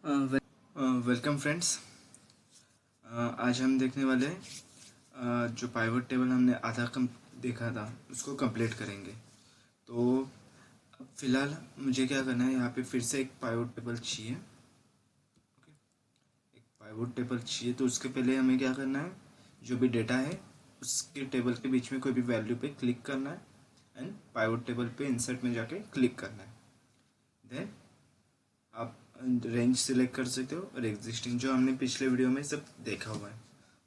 Welcome friends. आज हम देखने वाले हैं जो पाइवट टेबल हमने आधा कम देखा था उसको कंप्लीट करेंगे। तो अब फिलहाल मुझे क्या करना है, यहाँ पे फिर से एक पाइवट टेबल चाहिए। ओके, एक पाइवट टेबल चाहिए। तो उसके पहले हमें क्या करना है, जो भी डेटा है उसके टेबल के बीच में कोई भी वैल्यू पे क्लिक करना है एंड पाइवट टेबल पे इंसर्ट में जाके क्लिक करना है। देन आप रेंज सिलेक्ट कर सकते हो और एग्जिस्टिंग जो हमने पिछले वीडियो में सब देखा हुआ है।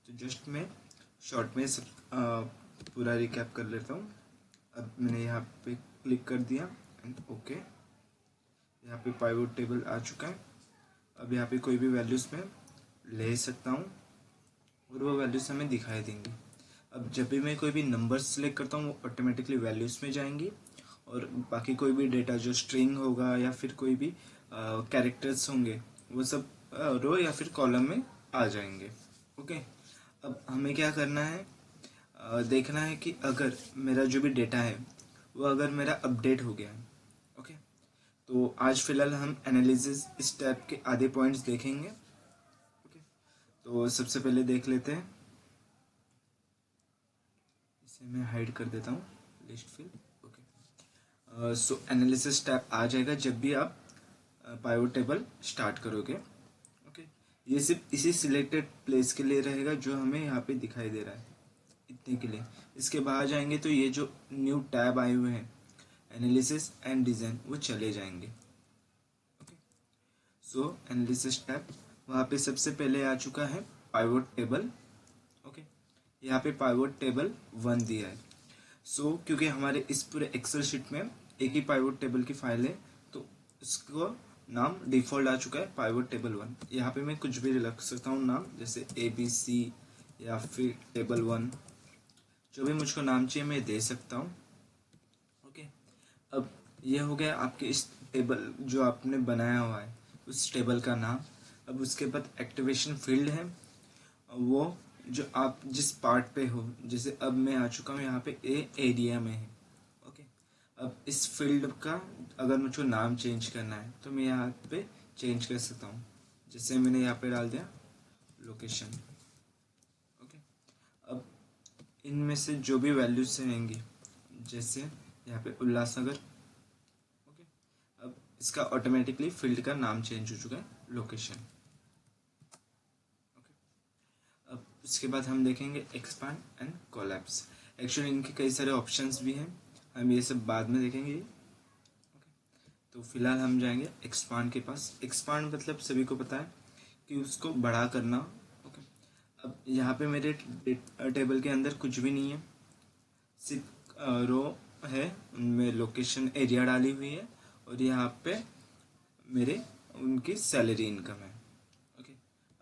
तो जस्ट मैं शॉर्ट में सब पूरा रिकैप कर लेता हूँ। अब मैंने यहाँ पे क्लिक कर दिया एंड ओके। यहाँ पे पाइवट टेबल आ चुका है। अब यहाँ पे कोई भी वैल्यूज़ में ले सकता हूँ और वो वैल्यूज़ हमें दिखाई देंगी। अब जब भी मैं कोई भी नंबर सेलेक्ट करता हूँ वो ऑटोमेटिकली वैल्यूज़ में जाएंगी और बाकी कोई भी डेटा जो स्ट्रिंग होगा या फिर कोई भी कैरेक्टर्स होंगे वो सब रो या फिर कॉलम में आ जाएंगे। ओके, अब हमें क्या करना है, देखना है कि अगर मेरा जो भी डेटा है वो अगर मेरा अपडेट हो गया है। ओके, तो आज फिलहाल हम एनालिसिस इस टाइप के आधे पॉइंट्स देखेंगे। ओके, तो सबसे पहले देख लेते हैं, इसे मैं हाइड कर देता हूँ लिस्ट फिल। ओके, सो एनालिसिस टैब आ जाएगा जब भी आप पाइवट टेबल स्टार्ट करोगे। ओके, ये सिर्फ इसी सिलेक्टेड प्लेस के लिए रहेगा जो हमें यहाँ पे दिखाई दे रहा है, इतने के लिए। इसके बाहर जाएंगे तो ये जो न्यू टैब आए हुए हैं एनालिसिस एंड डिज़ाइन वो चले जाएंगे। ओके, सो एनालिसिस टैब वहाँ पे सबसे पहले आ चुका है पाइवट टेबल। ओके, यहाँ पे पाइवट टेबल 1 दिया है। सो क्योंकि हमारे इस पूरे एक्सेल शीट में एक ही पाइवट टेबल की फाइल है तो इसको नाम डिफ़ॉल्ट आ चुका है पाइवट टेबल 1। यहाँ पे मैं कुछ भी रख सकता हूँ नाम, जैसे ABC या फिर टेबल 1, जो भी मुझको नाम चाहिए मैं दे सकता हूँ। ओके, अब ये हो गया आपके इस टेबल जो आपने बनाया हुआ है उस टेबल का नाम। अब उसके बाद एक्टिवेशन फील्ड है, वो जो आप जिस पार्ट पे हो, जैसे अब मैं आ चुका हूँ यहाँ पे एरिया में है। ओके, अब इस फील्ड का अगर मुझको नाम चेंज करना है तो मैं यहाँ पे चेंज कर सकता हूँ। जैसे मैंने यहाँ पे डाल दिया लोकेशन। ओके, अब इनमें से जो भी वैल्यूज रहेंगी, जैसे यहाँ पे उल्लासनगर। ओके, अब इसका ऑटोमेटिकली फील्ड का नाम चेंज हो चुका है लोकेशन। ओके, अब इसके बाद हम देखेंगे एक्सपांड एंड कोलैप्स। एक्चुअली इनके कई सारे ऑप्शंस भी हैं, हम ये सब बाद में देखेंगे। ओके, तो फिलहाल हम जाएंगे एक्सपांड के पास। एक्सपांड मतलब सभी को पता है कि उसको बड़ा करना। ओके, अब यहाँ पे मेरे टेबल के अंदर कुछ भी नहीं है, सिर्फ रो है, उनमें लोकेशन एरिया डाली हुई है और यहाँ पे मेरे उनकी सैलरी इनकम है। ओके,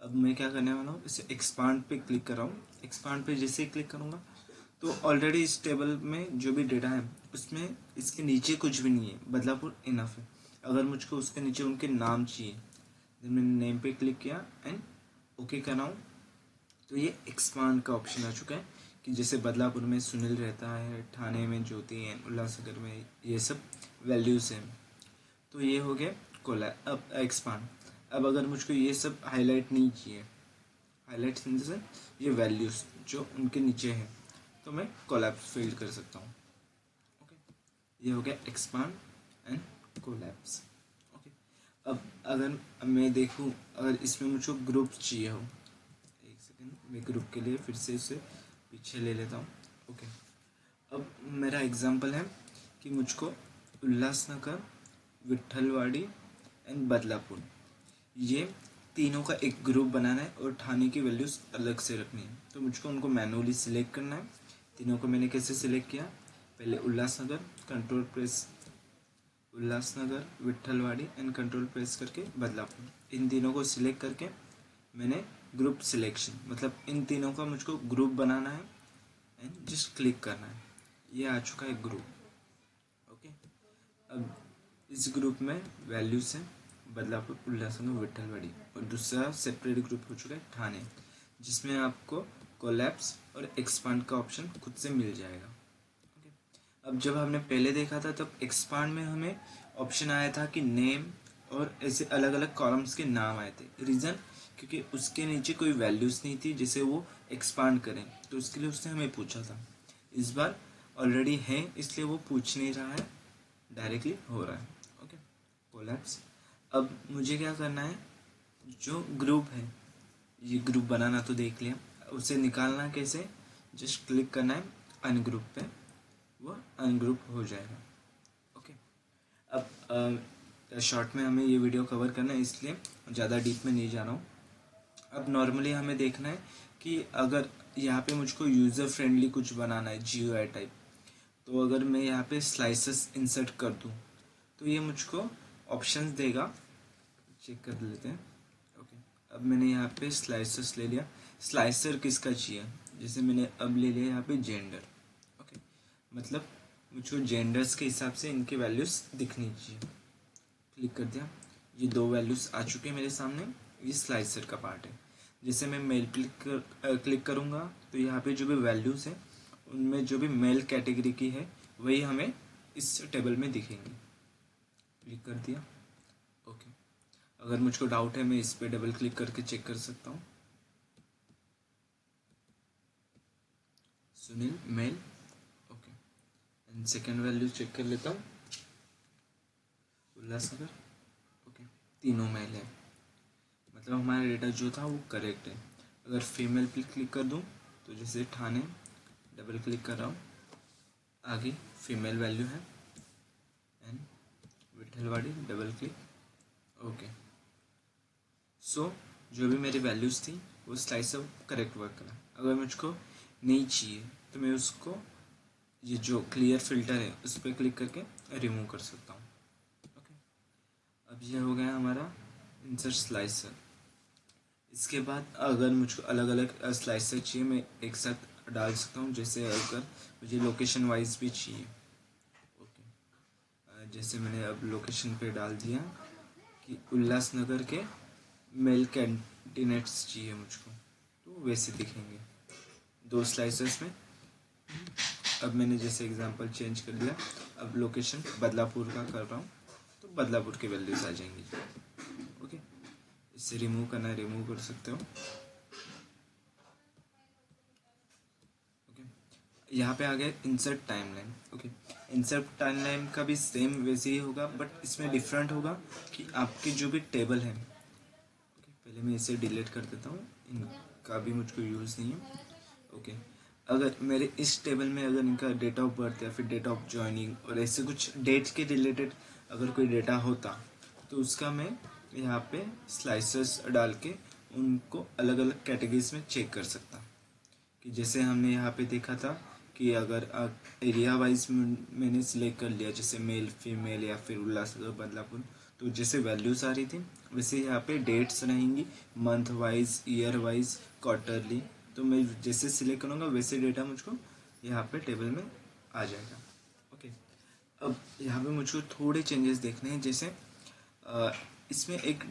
अब मैं क्या करने वाला हूँ, इसे एक्सपांड पे क्लिक कर रहा हूँ। एक्सपांड पे जैसे ही क्लिक करूँगा तो ऑलरेडी इस टेबल में जो भी डेटा है उसमें इसके नीचे कुछ भी नहीं है, बदलापुर इनफ है। अगर मुझको उसके नीचे उनके नाम चाहिए तो मैंने नेम पे क्लिक किया एंड ओके कर रहा हूँ, तो ये एक्सपांड का ऑप्शन आ चुका है कि जैसे बदलापुर में सुनील रहता है, ठाणे में ज्योति है, उल्लासनगर में ये सब वैल्यूज़ हैं। तो ये हो गया कोला। अब एक्सपांड। अब अगर मुझको ये सब हाईलाइट नहीं चाहिए, हाईलाइट इन द सेंस ये वैल्यूज़ जो उनके नीचे हैं, तो मैं कोलैप्स फील्ड कर सकता हूँ। ओके, ये हो गया एक्सपांड एंड कोलैप्स। ओके, अब अगर मैं देखूँ, अगर इसमें मुझको ग्रुप चाहिए हो, एक सेकेंड मैं ग्रुप के लिए फिर से इसे पीछे ले लेता हूँ। ओके, अब मेरा एग्जांपल है कि मुझको उल्लासनगर, विट्ठलवाड़ी एंड बदलापुर, ये तीनों का एक ग्रुप बनाना है और ठाणे की वैल्यूज़ अलग से रखनी है। तो मुझको उनको मैनुअली सिलेक्ट करना है। तीनों को मैंने कैसे सिलेक्ट किया, पहले Ulhasnagar, control press Ulhasnagar, Vitthalwadi and control press करके बदलापुर, इन तीनों को सिलेक्ट करके मैंने ग्रुप सिलेक्शन, मतलब इन तीनों का मुझको ग्रुप बनाना है एंड जस्ट क्लिक करना है। ये आ चुका है ग्रुप। ओके, अब इस ग्रुप में वैल्यूज हैं बदलापुर, उल्लासनगर, विट्ठलवाड़ी, और दूसरा सेपरेट ग्रुप हो चुका है ठाणे, जिसमें आपको कोलैप्स और एक्सपांड का ऑप्शन खुद से मिल जाएगा। अब जब हमने पहले देखा था तब एक्सपांड में हमें ऑप्शन आया था कि नेम, और ऐसे अलग अलग कॉलम्स के नाम आए थे। रीज़न क्योंकि उसके नीचे कोई वैल्यूज़ नहीं थी जिसे वो एक्सपांड करें, तो उसके लिए उसने हमें पूछा था। इस बार ऑलरेडी है इसलिए वो पूछ नहीं रहा है, डायरेक्टली हो रहा है। Okay, collapse. अब मुझे क्या करना है, जो ग्रुप है, ये ग्रुप बनाना तो देख लिया, उसे निकालना कैसे, जस्ट क्लिक करना है अनग्रुप पे, वो अनग्रुप हो जाएगा। ओके, अब शॉर्ट में हमें ये वीडियो कवर करना है इसलिए ज़्यादा डीप में नहीं जा रहा हूँ। अब नॉर्मली हमें देखना है कि अगर यहाँ पे मुझको यूज़र फ्रेंडली कुछ बनाना है GUI टाइप, तो अगर मैं यहाँ पे स्लाइसेस इंसर्ट कर दूँ तो ये मुझको ऑप्शंस देगा। चेक कर लेते हैं। ओके, अब मैंने यहाँ पे स्लाइसर्स ले लिया। स्लाइसर किसका चाहिए, जैसे मैंने अब ले लिया यहाँ पे जेंडर। ओके, मतलब मुझको जेंडर्स के हिसाब से इनके वैल्यूज़ दिखनी चाहिए। क्लिक कर दिया, ये 2 वैल्यूज़ आ चुके हैं मेरे सामने। ये स्लाइसर का पार्ट है। जैसे मैं मेल क्लिक करूँगा तो यहाँ पे जो भी वैल्यूज़ हैं उनमें जो भी मेल कैटेगरी की है वही हमें इस टेबल में दिखेंगी। क्लिक कर दिया। ओके, अगर मुझको डाउट है मैं इस पर डबल क्लिक करके चेक कर सकता हूँ। Sunil mail. Okay, and second value check कर लेता हूँ, उल्लासनगर। ओके, तीनों मेल है, मतलब हमारा डेटा जो था वो करेक्ट है। अगर फीमेल पे क्लिक कर दूँ तो जैसे ठाणे, डबल क्लिक कर रहा हूँ, आगे फीमेल वैल्यू है, एंड विठलवाड़ी, डबल क्लिक। ओके, सो जो भी मेरी वैल्यूज़ थी वो स्लाइस अब करेक्ट वर्क करा। अगर मुझको नहीं चाहिए तो मैं उसको ये जो क्लियर फिल्टर है उस पर क्लिक करके रिमूव कर सकता हूँ। ओके, अब ये हो गया हमारा इंसर्ट स्लाइसर। इसके बाद अगर मुझको अलग अलग स्लाइसर चाहिए मैं एक साथ डाल सकता हूँ, जैसे अगर मुझे लोकेशन वाइज भी चाहिए। ओके, जैसे मैंने अब लोकेशन पे डाल दिया कि उल्लासनगर के मेल कैंडिडेट्स चाहिए मुझको, तो वैसे दिखेंगे 2 स्लाइसर्स में। अब मैंने जैसे एग्जांपल चेंज कर दिया, अब लोकेशन बदलापुर का कर रहा हूँ तो बदलापुर के वैल्यूज आ जाएंगी। ओके, इससे रिमूव करना है रिमूव कर सकते हो। ओके, यहाँ पे आ गया insert timeline. Okay, insert timeline का भी सेम वैसे ही होगा, बट इसमें डिफरेंट होगा कि आपके जो भी टेबल है। ओके, पहले मैं इसे डिलीट कर देता हूँ, इनका भी मुझको यूज़ नहीं है। ओके, अगर मेरे इस टेबल में अगर इनका डेट ऑफ बर्थ या फिर डेट ऑफ ज्वाइनिंग और ऐसे कुछ डेट के रिलेटेड अगर कोई डेटा होता तो उसका मैं यहाँ पे स्लाइसर्स डाल के उनको अलग अलग कैटेगरीज में चेक कर सकता। कि जैसे हमने यहाँ पे देखा था कि अगर एरिया वाइज मैंने सिलेक्ट कर लिया, जैसे मेल फीमेल या फिर उल्लासनगर बदलापुर, तो जैसे वैल्यूज़ आ रही थी वैसे यहाँ पे डेट्स रहेंगी, month wise, year wise, quarterly. तो मैं जैसे सिलेक्ट करूँगा वैसे डेटा मुझको यहाँ पे टेबल में आ जाएगा। ओके, अब यहाँ पे मुझको थोड़े चेंजेस देखने हैं। जैसे इसमें एक,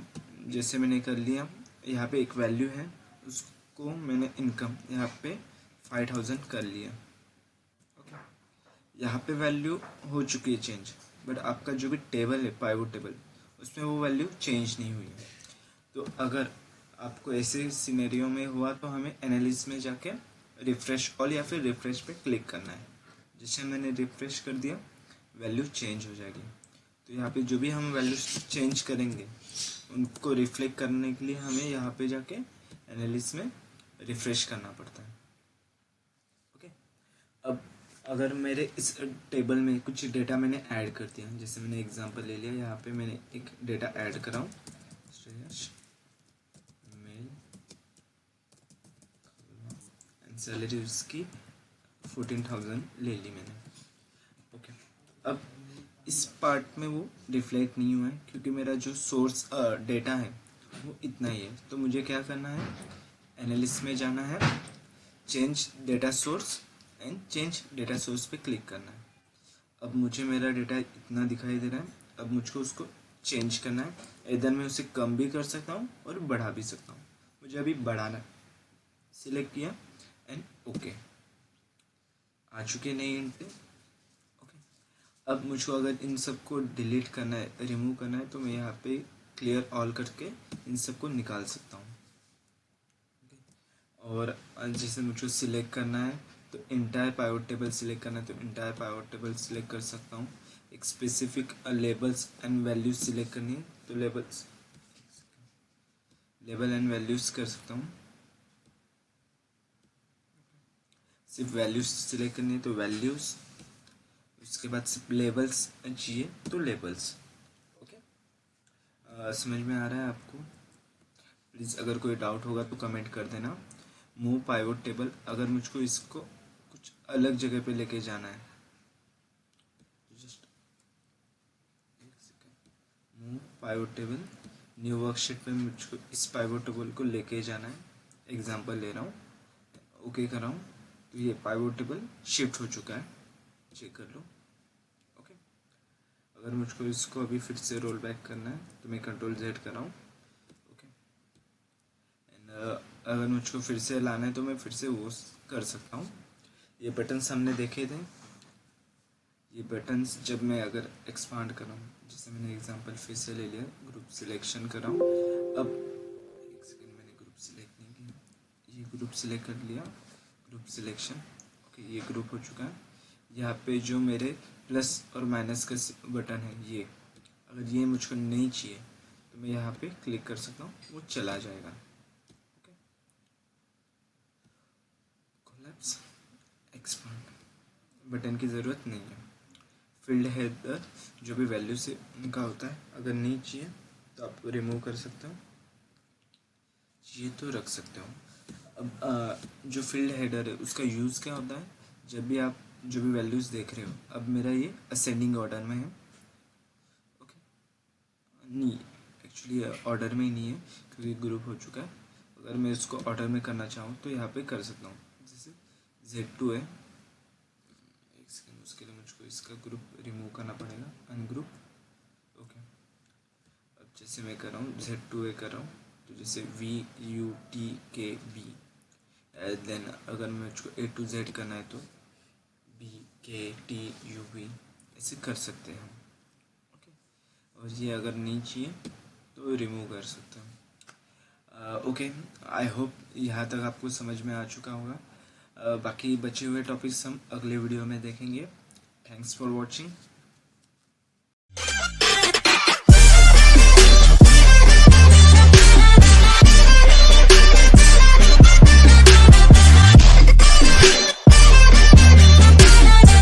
जैसे मैंने कर लिया यहाँ पे एक वैल्यू है, उसको मैंने इनकम यहाँ पे 5000 कर लिया। ओके, यहाँ पे वैल्यू हो चुकी है चेंज, बट आपका जो भी टेबल है पाइवोट टेबल उसमें वो वैल्यू चेंज नहीं हुई है। तो अगर आपको ऐसे सिनेरियो में हुआ तो हमें एनालिसिस में जाके रिफ्रेश ऑल या फिर रिफ्रेश पे क्लिक करना है। जैसे मैंने रिफ्रेश कर दिया वैल्यू चेंज हो जाएगी। तो यहाँ पे जो भी हम वैल्यू चेंज करेंगे उनको रिफ्लेक्ट करने के लिए हमें यहाँ पे जाके एनालिसिस में रिफ्रेश करना पड़ता है। ओके, अब अगर मेरे इस टेबल में कुछ डेटा मैंने ऐड कर दिया, जैसे मैंने एग्जांपल ले लिया, यहाँ पे मैंने एक डेटा ऐड कराऊँ, मेल एंड सैलरी उसकी 14,000 ले ली मैंने। ओके, अब इस पार्ट में वो रिफ्लेक्ट नहीं हुआ है क्योंकि मेरा जो सोर्स डेटा है वो इतना ही है। तो मुझे क्या करना है, एनालिसिस में जाना है, change data source and change data source पे क्लिक करना है। अब मुझे मेरा डेटा इतना दिखाई दे रहा है, अब मुझको उसको चेंज करना है। इधर मैं उसे कम भी कर सकता हूँ और बढ़ा भी सकता हूँ। मुझे अभी बढ़ाना है, सिलेक्ट किया एंड ओके, आ चुके नए इंट। ओके, अब मुझको अगर इन सबको डिलीट करना है, रिमूव करना है, तो मैं यहाँ पे क्लियर ऑल करके इन सबको निकाल सकता हूँ। और जैसे मुझको सिलेक्ट करना है तो इंटायर पाइवट टेबल सिलेक्ट करना है तो इंटायर पाइवट टेबल सिलेक्ट कर सकता हूँ। एक specific labels and values select करनी है तो लेबल एंड वैल्यूज कर सकता हूँ। सिर्फ वैल्यूज सिलेक्ट करनी है तो वैल्यूज, उसके बाद सिर्फ लेबल्स चाहिए तो लेबल्स। ओके, समझ में आ रहा है आपको? प्लीज़ अगर कोई डाउट होगा तो कमेंट कर देना। मूव पाइवट टेबल, अगर मुझको इसको कुछ अलग जगह पे लेके जाना है, जस्ट एक second. Move pivot table, new worksheet पे मुझको इस पाइवट टेबल को लेके जाना है। एग्जांपल ले रहा हूँ, ओके कर रहा हूँ, तो ये पाइवट टेबल शिफ्ट हो चुका है, चेक कर लो। ओके, अगर मुझको इसको अभी फिर से रोल बैक करना है तो मैं कंट्रोल जेड कर रहा हूँ। ओके, एंड अगर मुझको फिर से लाना है तो मैं फिर से वो कर सकता हूँ। ये बटन्स हमने देखे थे, ये बटन्स जब मैं अगर एक्सपांड कर रहा हूँ, जैसे मैंने एग्जांपल फिर से ले लिया, ग्रुप सिलेक्शन कर रहा हूँ। अब एक सेकेंड, मैंने ग्रुप सिलेक्ट नहीं किया, ये ग्रुप सिलेक्ट कर लिया, ग्रुप सिलेक्शन। ओके, ये ग्रुप हो चुका है। यहाँ पे जो मेरे प्लस और माइनस का बटन है, ये अगर ये मुझको नहीं चाहिए तो मैं यहाँ पे क्लिक कर सकता हूँ, वो चला जाएगा। ओके, कोलैप्स, एक्सपांड बटन की ज़रूरत नहीं है। फील्ड हेडर जो भी वैल्यू से उनका होता है, अगर नहीं चाहिए तो आप रिमूव कर सकते हो, चाहिए तो रख सकते हो। अब जो फील्ड हेडर है उसका यूज़ क्या होता है, जब भी आप जो भी वैल्यूज़ देख रहे हो, अब मेरा ये असेंडिंग ऑर्डर में है। ओके, नहीं, एक्चुअली ऑर्डर में ही नहीं है क्योंकि ग्रुप हो चुका है। अगर मैं इसको ऑर्डर में करना चाहूँ तो यहाँ पे कर सकता हूँ। जैसे Z2 है, एक सेकेंड, उसके लिए मुझको इसका ग्रुप रिमूव करना पड़ेगा, अनग्रुप। ओके, अब जैसे मैं कर रहा हूँ Z2A कर रहा हूँ, तो जैसे VUTKB, देन अगर मुझको A to Z करना है तो BKTUV, ऐसे कर सकते हैं हम। ओके, और ये अगर नहीं चाहिए तो रिमूव कर सकते हैं। ओके, आई होप यहाँ तक आपको समझ में आ चुका होगा। बाकी बचे हुए टॉपिक्स हम अगले वीडियो में देखेंगे। Thanks for watching.